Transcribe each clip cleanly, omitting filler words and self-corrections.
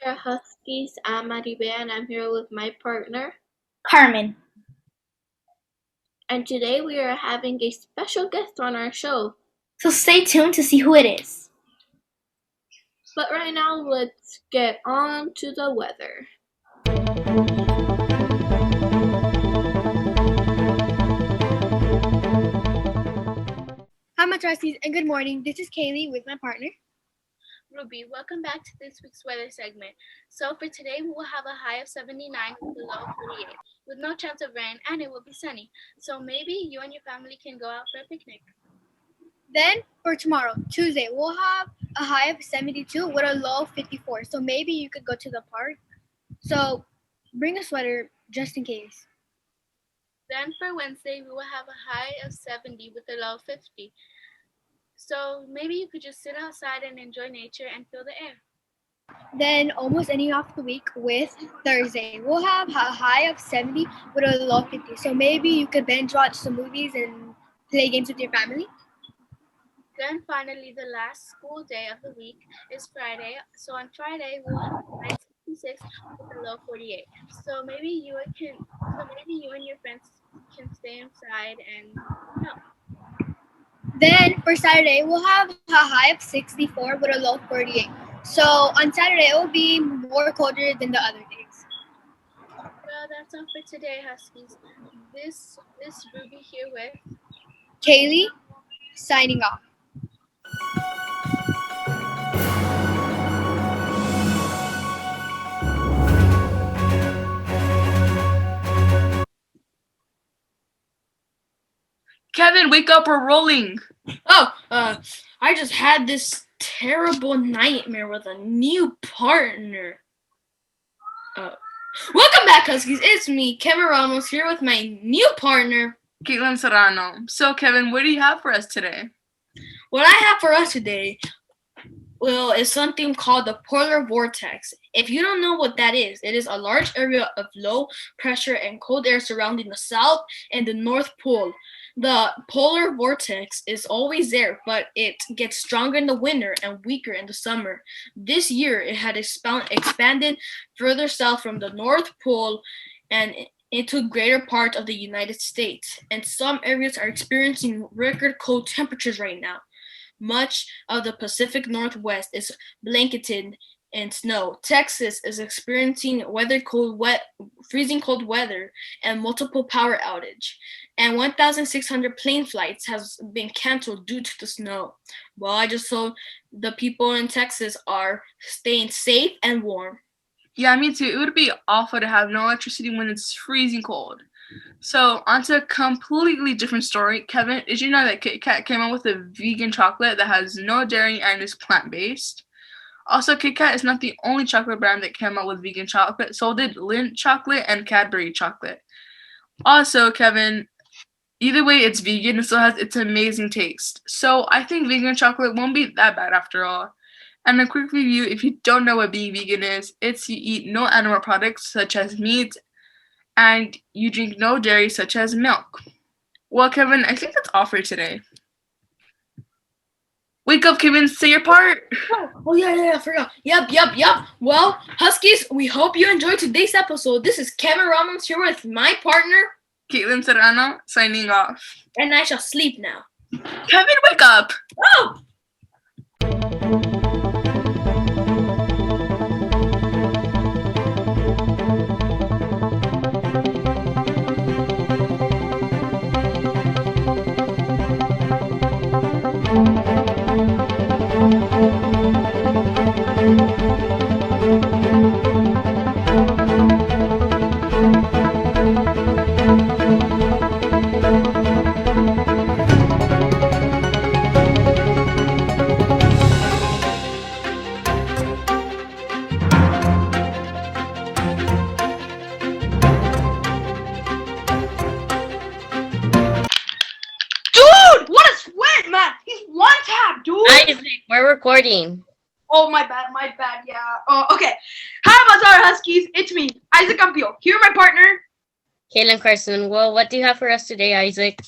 Montara Huskies. I'm Maribel and I'm here with my partner. Carmen. And today we are having a special guest on our show. So stay tuned to see who it is. But right now, let's get on to the weather. Hi, my trustees, and good morning. This is Kaylee with my partner. Ruby, welcome back to this week's weather segment. So for today, we will have a high of 79 with a low of 48, with no chance of rain, and it will be sunny. So maybe you and your family can go out for a picnic. Then for tomorrow, Tuesday, we'll have a high of 72 with a low of 54. So maybe you could go to the park. So bring a sweater just in case. Then for Wednesday, we will have a high of 70 with a low of 50. So maybe you could just sit outside and enjoy nature and feel the air. Then almost ending off the week with Thursday, we'll have a high of 70 with a low of 50. So maybe you could binge watch some movies and play games with your family. Then finally, the last school day of the week is Friday. So on Friday, we'll have a high of 66 with a low of 48. So maybe you and your friends can stay inside and help. Then for Saturday, we'll have a high of 64 with a low of 48. So on Saturday, it will be more colder than the other days. Well, that's all for today, Huskies. This is Ruby here with Kaylee, signing off. Kevin, wake up, we're rolling. I just had this terrible nightmare with a new partner. Welcome back, Huskies. It's me, Kevin Ramos, here with my new partner, Caitlin Serrano. So, Kevin, what do you have for us today? What I have for us today, is something called the polar vortex. If you don't know what that is, it is a large area of low pressure and cold air surrounding the South and the North Pole. The polar vortex is always there, but it gets stronger in the winter and weaker in the summer. This year, it had expanded further south from the North Pole and into greater part of the United States. And some areas are experiencing record cold temperatures right now. Much of the Pacific Northwest is blanketed in snow. Texas is experiencing freezing cold weather and multiple power outage. And 1,600 plane flights has been canceled due to the snow. Well, I just hope the people in Texas are staying safe and warm. Yeah, me too. It would be awful to have no electricity when it's freezing cold. So, on to a completely different story. Kevin, did you know that Kit Kat came out with a vegan chocolate that has no dairy and is plant-based? Also, Kit Kat is not the only chocolate brand that came out with vegan chocolate. So did Lindt chocolate and Cadbury chocolate. Also, Kevin, either way, it's vegan. It still has its amazing taste. So I think vegan chocolate won't be that bad after all. And a quick review, if you don't know what being vegan is, it's you eat no animal products such as meat, and you drink no dairy such as milk. Well, Kevin, I think that's all for today. Wake up, Kevin, say your part. Oh yeah, I forgot. Yep. Well, Huskies, we hope you enjoyed today's episode. This is Kevin Ramos here with my partner, Caitlin Serrano, signing off. and I shall sleep now. Kevin, wake up. Oh! Isaac, we're recording. Oh, my bad, yeah. Oh, okay. Hi, Montara Huskies. It's me, Isaac Ampio. Here, my partner. Caitlin Carson. Well, what do you have for us today, Isaac?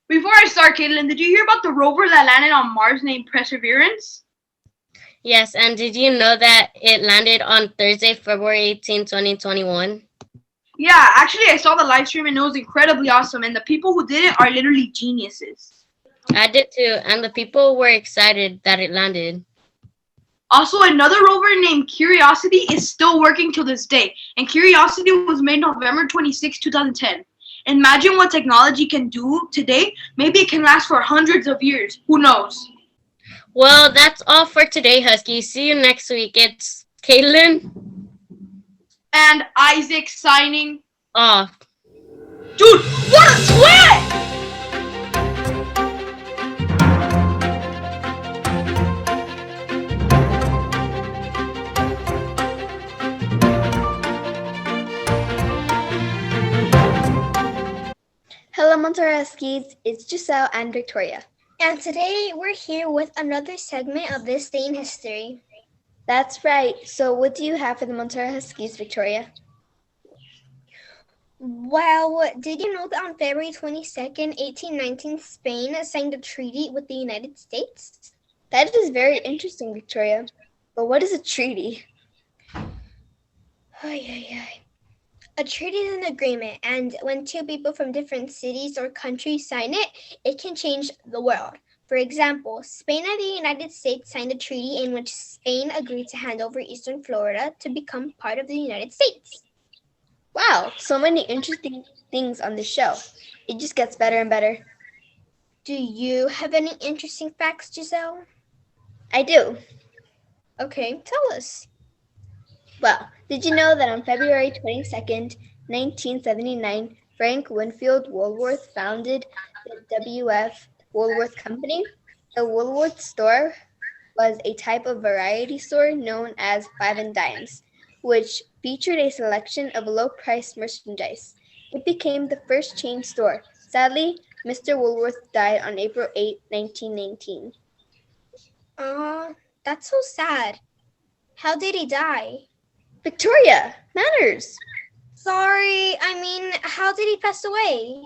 Before I start, Caitlin, did you hear about the rover that landed on Mars named Perseverance? Yes, and did you know that it landed on Thursday, February 18, 2021? Yeah, actually, I saw the live stream and it was incredibly awesome. And the people who did it are literally geniuses. I did too, and the people were excited that it landed. Also, another rover named Curiosity is still working till this day. And Curiosity was made November 26, 2010. Imagine what technology can do today. Maybe it can last for hundreds of years. Who knows? Well, that's all for today, Husky. See you next week. It's Caitlin And Isaac signing. off. Dude, what a sweat! Hello, Montara Skis. It's Giselle and Victoria. And today we're here with another segment of This Day in History. That's right. So, what do you have for the Montara Huskies, Victoria? Well, did you know that on February 22nd, 1819, Spain signed a treaty with the United States? That is very interesting, Victoria. But what is a treaty? A treaty is an agreement, and when two people from different cities or countries sign it, it can change the world. For example, Spain and the United States signed a treaty in which Spain agreed to hand over eastern Florida to become part of the United States. Wow, so many interesting things on this show. It just gets better and better. Do you have any interesting facts, Giselle? I do. Okay, tell us. Well, did you know that on February 22nd, 1979, Frank Winfield Woolworth founded the W.F. Woolworth Company? The Woolworth store was a type of variety store known as Five and Dimes, which featured a selection of low-priced merchandise. It became the first chain store. Sadly, Mr. Woolworth died on April 8, 1919. That's so sad. How did he die? Victoria, manners. Sorry, how did he pass away?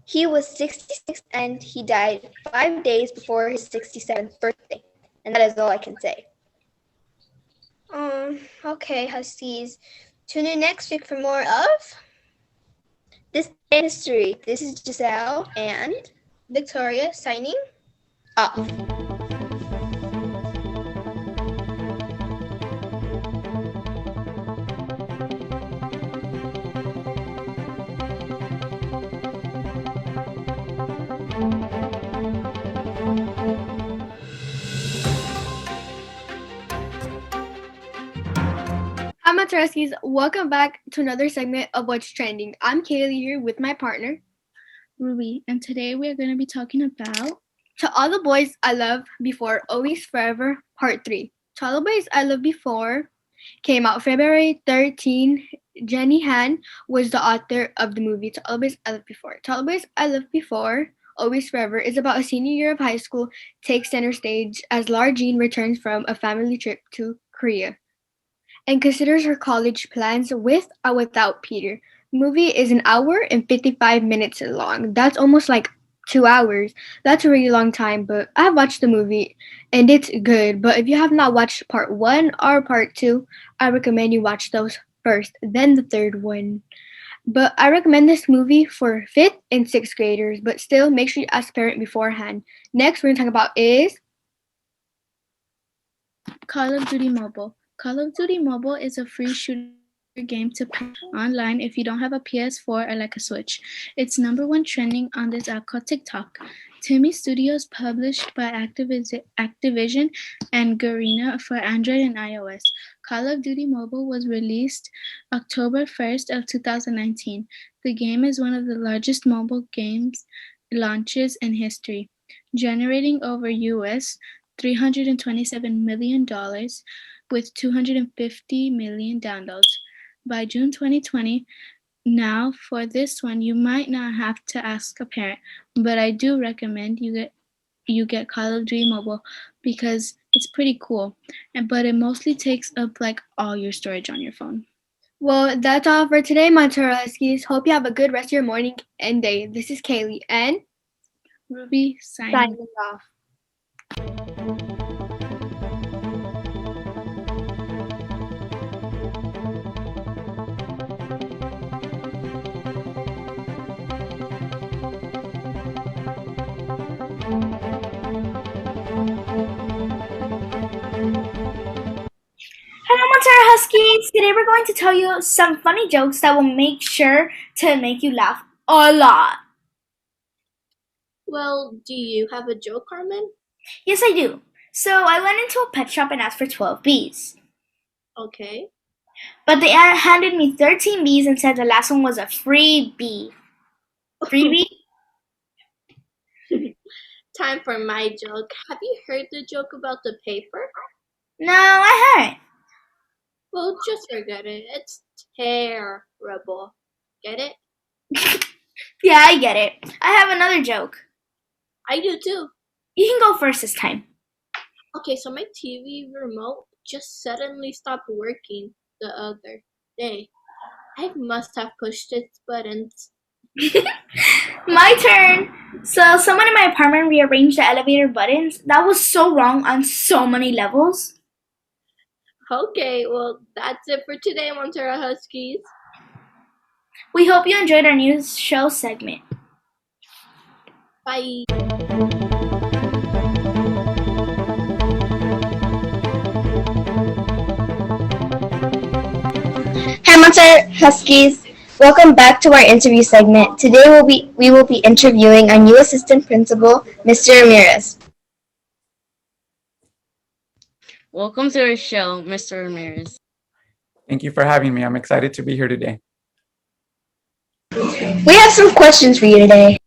He was 66 and he died 5 days before his 67th birthday. And that is all I can say. Okay, Huskies. Tune in next week for more of This Day in History. This is Giselle and Victoria signing off. Hi, Matreskies. Welcome back to another segment of What's Trending. I'm Kaylee here with my partner, Ruby, and today we are going to be talking about To All the Boys I Loved Before, Always Forever, Part 3. To All the Boys I Loved Before came out February 13. Jenny Han was the author of the movie To All the Boys I Loved Before. To All the Boys I Loved Before, Always Forever is about a senior year of high school takes center stage as Lara Jean returns from a family trip to Korea and considers her college plans with or without Peter. The movie is an hour and 55 minutes long. That's almost like 2 hours. That's a really long time, but I've watched the movie and it's good. But if you have not watched part 1 or part 2, I recommend you watch those first, then the third one. But I recommend this movie for 5th and 6th graders, but still make sure you ask a parent beforehand. Next, we're going to talk about is Call of Duty Mobile. Call of Duty Mobile is a free shooter game to play online if you don't have a PS4 or like a Switch. It's #1 trending on this app called TikTok. Timmy Studios published by Activision and Garena for Android and iOS. Call of Duty Mobile was released October 1st of 2019. The game is one of the largest mobile games launches in history, generating over US $327 million with 250 million downloads by June 2020. Now, for this one, you might not have to ask a parent, but I do recommend you get Call of Duty Mobile because it's pretty cool, but it mostly takes up like all your storage on your phone. Well, that's all for today, my Huskies. Hope you have a good rest of your morning and day. This is Kaylee and Ruby signing signing off. today we're going to tell you some funny jokes that will make sure to make you laugh a lot. Well, do you have a joke, Carmen? Yes, I do. So I went into a pet shop and asked for 12 bees. Okay. But they handed me 13 bees and said the last one was a free bee. Free bee? Time for my joke. Have you heard the joke about the paper? No, I haven't. Well, just forget it. It's terrible. Get it? Yeah, I get it. I have another joke. I do too. You can go first this time. Okay, so my TV remote just suddenly stopped working the other day. I must have pushed its buttons. My turn. So someone in my apartment rearranged the elevator buttons. That was so wrong on so many levels. Okay, well, that's it for today, Montara Huskies. We hope you enjoyed our new show segment. Bye. Hi, Montara Huskies. Welcome back to our interview segment. Today we will be interviewing our new assistant principal, Mr. Ramirez. Welcome to our show, Mr. Ramirez. Thank you for having me. I'm excited to be here today. We have some questions for you today.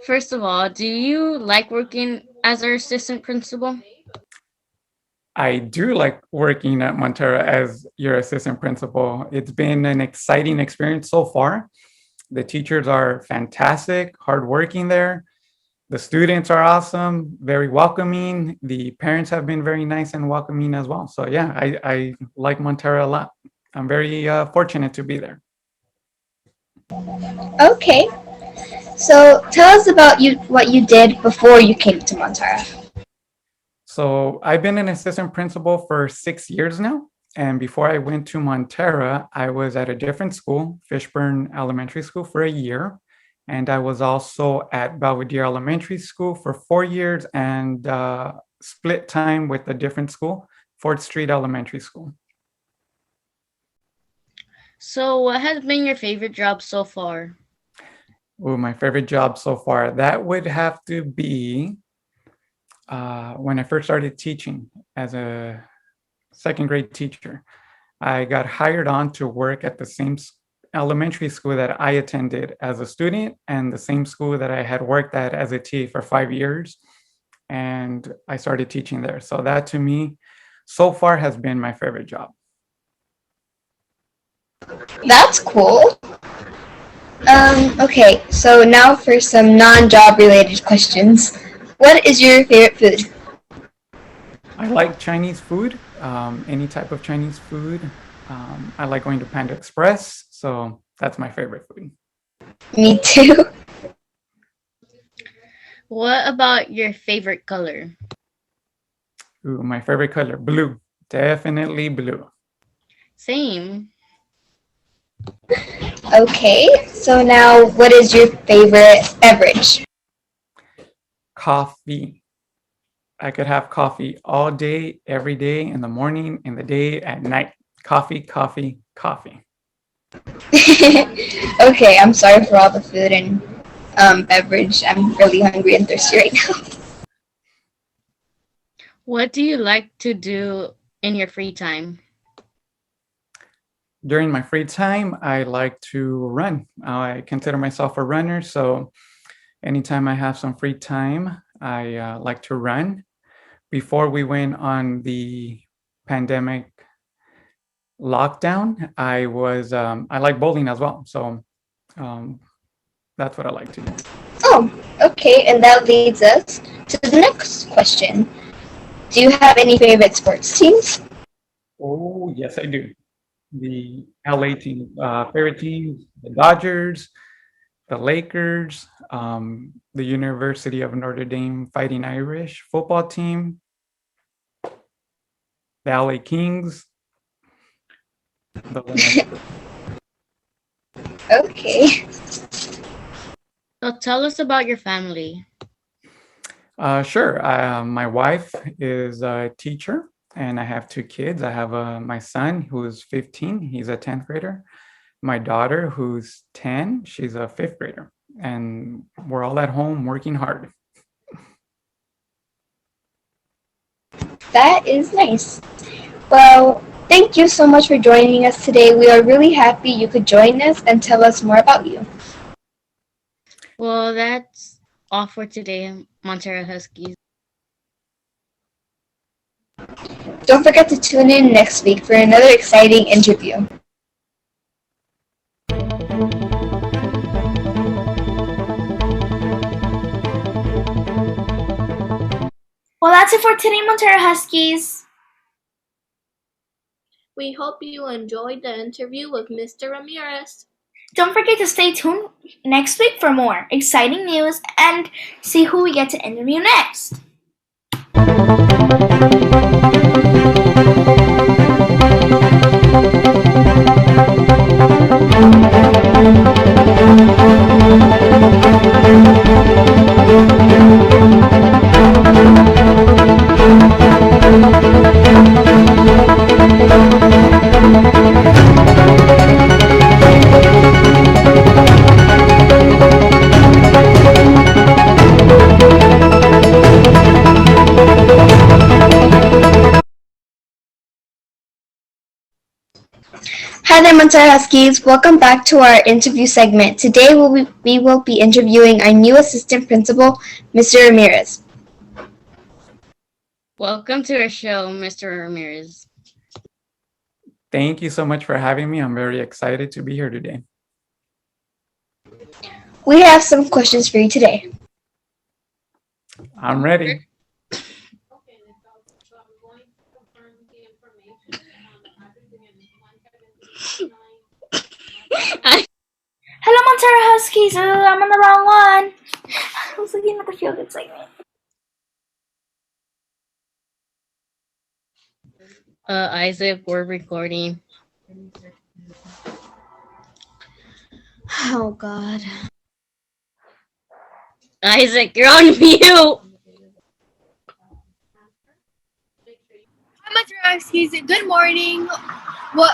First of all, do you like working as our assistant principal? I do like working at Montara as your assistant principal. It's been an exciting experience so far. The teachers are fantastic, hardworking there. The students are awesome, very welcoming. The parents have been very nice and welcoming as well. So yeah, I like Montara a lot. I'm very fortunate to be there. Okay. So tell us about what you did before you came to Montara. So I've been an assistant principal for 6 years now. And before I went to Montara, I was at a different school, Fishburne Elementary School, for a year. And I was also at Belvedere Elementary School for 4 years and split time with a different school, 4th Street Elementary School. So, what has been your favorite job so far? Oh, my favorite job so far, that would have to be when I first started teaching as a second grade teacher. I got hired on to work at the same elementary school that I attended as a student and the same school that I had worked at as a TA for 5 years. And I started teaching there. So that to me so far has been my favorite job. That's cool. Okay, so now for some non-job related questions. What is your favorite food? I like Chinese food, any type of Chinese food. I like going to Panda Express, so that's my favorite food. Me too. What about your favorite color? Ooh, my favorite color, blue. Definitely blue. Same. Okay, so now what is your favorite beverage? Coffee. I could have coffee all day, every day, in the morning, in the day, at night. Coffee, coffee, coffee. Okay, I'm sorry for all the food and beverage. I'm really hungry and thirsty right now. What do you like to do in your free time? During my free time, I like to run. I consider myself a runner, so anytime I have some free time, I like to run. Before we went on the pandemic lockdown, I like bowling as well. So that's what I like to do. Oh, okay, and that leads us to the next question. Do you have any favorite sports teams? Oh, yes, I do. The LA team, favorite teams, the Dodgers, the Lakers, the University of Notre Dame Fighting Irish football team, the LA Kings. Okay. So tell us about your family. Sure. My wife is a teacher. and I have 2 kids. I have my son who's 15, he's a 10th grader. My daughter who's 10, she's a 5th grader. And we're all at home working hard. That is nice. Well, thank you so much for joining us today. We are really happy you could join us and tell us more about you. Well, that's all for today, Montara Huskies. Don't forget to tune in next week for another exciting interview. Well, that's it for today, Montara Huskies. We hope you enjoyed the interview with Mr. Ramirez. Don't forget to stay tuned next week for more exciting news and see who we get to interview next. Hi there, Montara Huskies. Welcome back to our interview segment. Today we will be interviewing our new assistant principal, Mr. Ramirez. Welcome to our show, Mr. Ramirez. Thank you so much for having me. I'm very excited to be here today. We have some questions for you today. I'm ready. Hello, Montara Huskies. I'm on the wrong one. I was looking at the feel good segment. Isaac, we're recording. Oh, God. Isaac, you're on mute. Hi, Montara Huskies. Good morning. Well,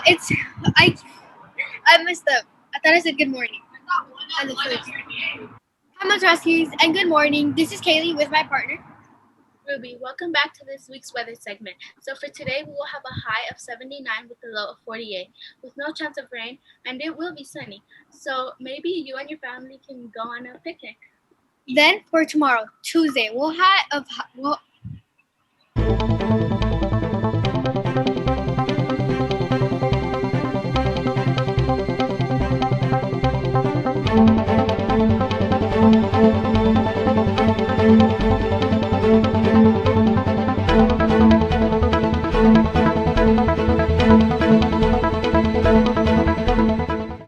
I messed up. I thought I said good morning. Hi, Montara Huskies, and good morning. This is Kaylee with my partner. Ruby, welcome back to this week's weather segment. So for today, we will have a high of 79 with a low of 48, with no chance of rain, and it will be sunny. So maybe you and your family can go on a picnic. Then for tomorrow, Tuesday, we'll